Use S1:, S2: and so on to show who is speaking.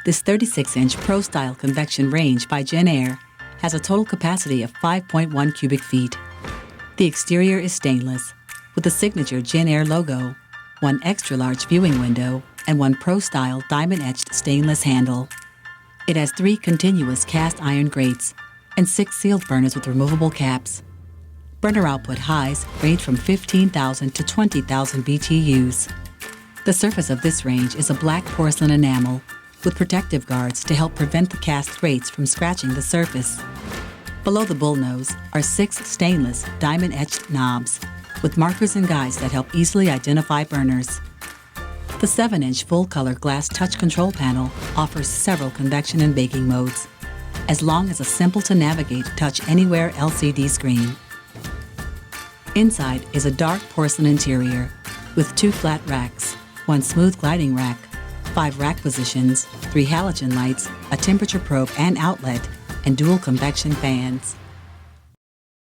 S1: This 36-inch Pro-Style convection range by Jenn has a total capacity of 5.1 cubic feet. The exterior is stainless, with the signature Jenn logo, one extra-large viewing window, and one Pro-Style diamond-etched stainless handle. It has 3 continuous cast iron grates and 6 sealed burners with removable caps. Burner output highs range from 15,000 to 20,000 BTUs. The surface of this range is a black porcelain enamel with protective guards to help prevent the cast grates from scratching the surface. Below the bullnose are 6 stainless diamond-etched knobs with markers and guides that help easily identify burners. The 7-inch full-color glass touch control panel offers several convection and baking modes, as long as a simple-to-navigate touch anywhere LCD screen. Inside is a dark porcelain interior with 2 flat racks, 1 smooth gliding rack, 5 rack positions, 3 halogen lights, a temperature probe and outlet, and dual convection fans.